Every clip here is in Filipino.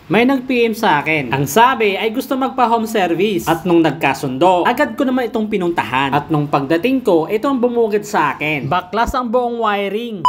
May nag-PM sa akin. Ang sabi ay gusto magpa-home service. At nung nagkasundo, agad ko naman itong pinuntahan. At nung pagdating ko, itong bumugad sa akin. Baklas ang buong wiring.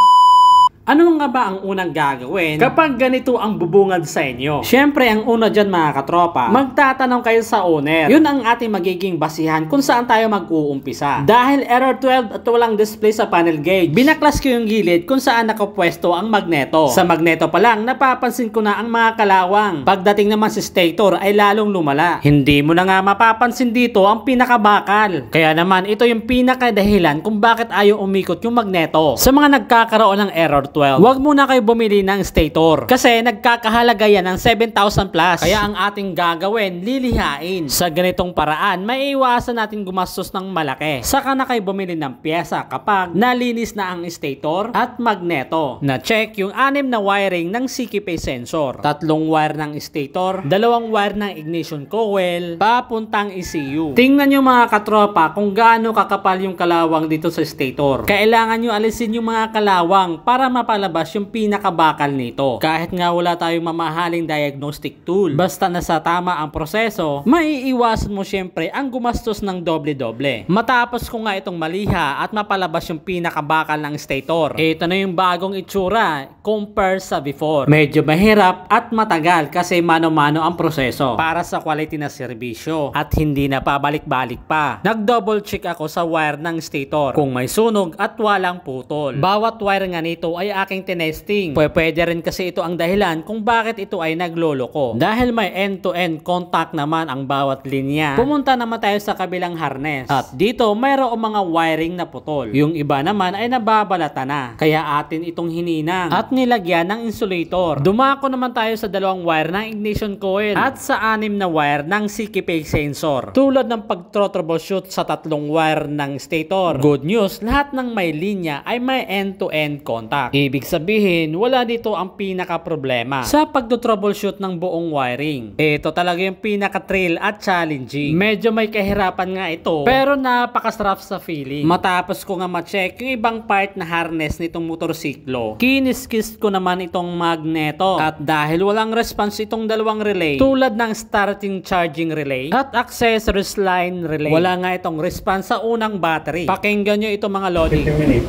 Ano nga ba ang unang gagawin kapag ganito ang bubungad sa inyo? Siyempre, ang una dyan mga katropa, magtatanong kayo sa owner. Yun ang ating magiging basihan kung saan tayo mag-uumpisa. Dahil error 12 at walang display sa panel gauge, binaklas ko yung gilid kung saan nakapwesto ang magneto. Sa magneto pa lang, napapansin ko na ang mga kalawang. Pagdating naman sa stator ay lalong lumala. Hindi mo na nga mapapansin dito ang pinakabakal. Kaya naman, ito yung pinakadahilan kung bakit ayaw umikot yung magneto. Sa mga nagkakaroon ng error 12, huwag muna kayo bumili ng stator kasi nagkakahalaga yan ng 7,000 plus. Kaya ang ating gagawin, lilihain. Sa ganitong paraan, maiiwasan natin gumastos ng malaki. Saka na kayo bumili ng pyesa kapag nalinis na ang stator at magneto. Na-check yung 6 na wiring ng CKP sensor. 3 wire ng stator, 2 wire ng ignition coil, papuntang ECU. Tingnan nyo mga katropa kung gaano kakapal yung kalawang dito sa stator. Kailangan nyo alisin yung mga kalawang para mapalabas yung pinakabakal nito. Kahit nga wala tayong mamahaling diagnostic tool, basta nasa tama ang proseso, maiiwasan mo syempre ang gumastos ng doble-doble. Matapos ko nga itong maliha at mapalabas yung pinakabakal ng stator, ito na yung bagong itsura compare sa before. Medyo mahirap at matagal kasi mano-mano ang proseso para sa quality na serbisyo at hindi na pabalik-balik pa. Nag-double check ako sa wire ng stator kung may sunog at walang putol. Bawat wire nga nito ay aking tinesting. Pwede rin kasi ito ang dahilan kung bakit ito ay nagloloko. Dahil may end-to-end contact naman ang bawat linya, pumunta naman tayo sa kabilang harness. At dito mayroong mga wiring na putol. Yung iba naman ay nababalata na. Kaya atin itong hininang at nilagyan ng insulator. Dumako naman tayo sa 2 wire ng ignition coil at sa 6 na wire ng CKP sensor. Tulad ng pag-troubleshoot sa 3 wire ng stator. Good news, lahat ng may linya ay may end-to-end contact. Ibig sabihin, wala dito ang pinaka-problema sa pagdo-troubleshoot ng buong wiring. Ito talaga yung pinaka-thrill at challenging. Medyo may kahirapan nga ito, pero napakasarap sa feeling. Matapos ko nga ma-check yung ibang part na harness nitong motorsiklo, kiniskis ko naman itong magneto. At dahil walang response itong 2 relay, tulad ng starting charging relay at accessories line relay, wala nga itong response sa unang battery. Pakinggan nyo itong mga loading. 15 minutes.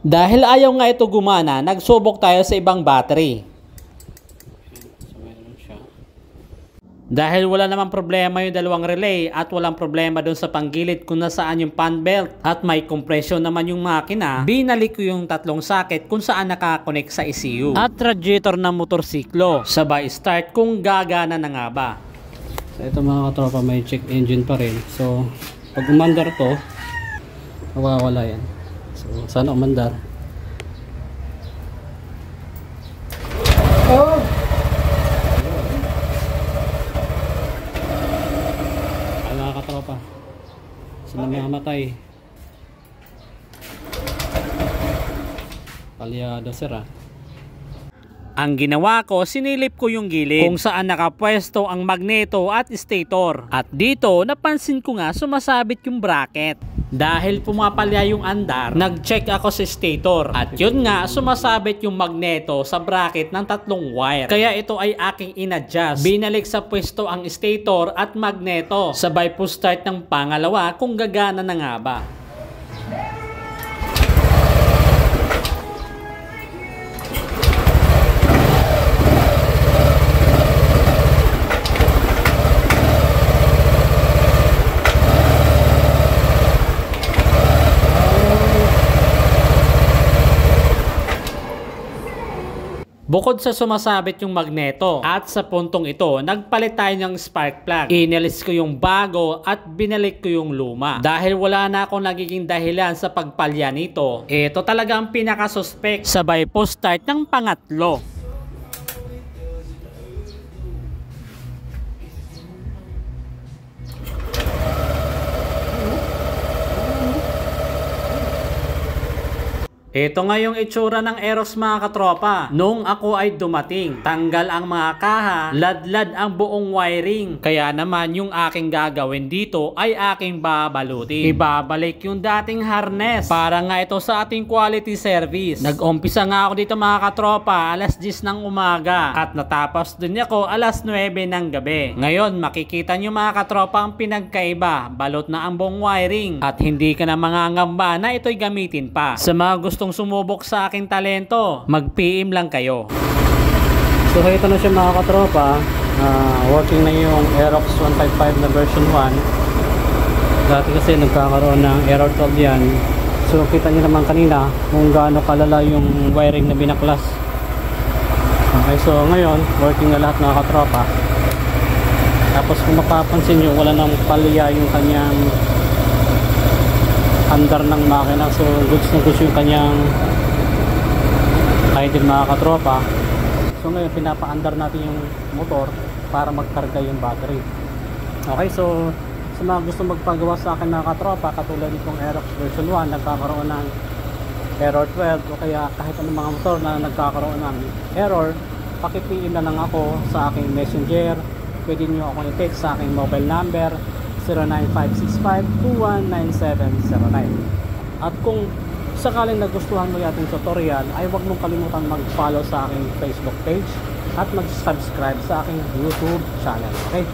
Dahil ayaw nga ito gumana, nagsubok tayo sa ibang battery. Dahil wala namang problema yung 2 relay at walang problema dun sa panggilid kung nasaan yung fan belt at may compression naman yung makina, binalik ko yung 3 socket kung saan nakakonect sa ECU at radiator ng motorsiklo. Sabay start kung gagana na nga ba. So ito mga katropa, may check engine pa rin. So pag umandar to, mawawala yan. So sana umandar. Oh! Ay mga katropa, sila mamamatay. Palyado sir ah. Ang ginawa ko, sinilip ko yung gilid kung saan nakapwesto ang magneto at stator. At dito, napansin ko nga sumasabit yung bracket. Dahil pumapalya yung andar, nag-check ako sa stator. At yun nga, sumasabit yung magneto sa bracket ng 3 wire. Kaya ito ay aking in-adjust. Binalik sa pwesto ang stator at magneto. Sabay po start ng pangalawa kung gagana na nga ba. Bukod sa sumasabit yung magneto at sa puntong ito, nagpalit tayo ng spark plug. Inalis ko yung bago at binalik ko yung luma. Dahil wala na akong nagiging dahilan sa pagpalya nito, ito talaga ang pinaka-suspect. Sabay po start ng pangatlo. Ito nga yung itsura ng Aerox mga katropa. Nung ako ay dumating, tanggal ang mga kaha, ladlad ang buong wiring. Kaya naman yung aking gagawin dito ay aking babalutin. Ibabalik yung dating harness para nga ito sa ating quality service. Nag-umpisa nga ako dito mga katropa alas 10 ng umaga at natapos din ako alas 9 ng gabi. Ngayon makikita nyo mga katropa ang pinagkaiba. Balot na ang buong wiring at hindi ka na mangangamba na ito'y gamitin pa. Sa mga gustong sumubok sa aking talento, mag-PM lang kayo. So ito na siya mga katropa. Working na yung Aerox 155 na version 1. Dati kasi nagkakaroon ng error 12 yan. So kita nyo naman kanina kung gaano kalala yung wiring na binaklas. Okay, so ngayon working na lahat mga katropa. Tapos kung mapapansin nyo, wala nang palya yung kanyang andar ng makina. So goods na goods yung kanyang idle mga katropa. So ngayon pinapa-andar natin yung motor para magkarga yung battery. Okay, so sa mga gusto magpagawa sa akin mga katropa, katulad nitong Aerox version 1 nagkakaroon ng error 12 o kaya kahit anong mga motor na nagkakaroon ng error, paki-PM na lang ako sa aking messenger. Pwede nyo ako i-text sa aking mobile number 09565-219709. At kung sakaling nagustuhan mo yating tutorial, ay huwag mong kalimutan mag-follow sa aking Facebook page at mag-subscribe sa aking YouTube channel. Okay?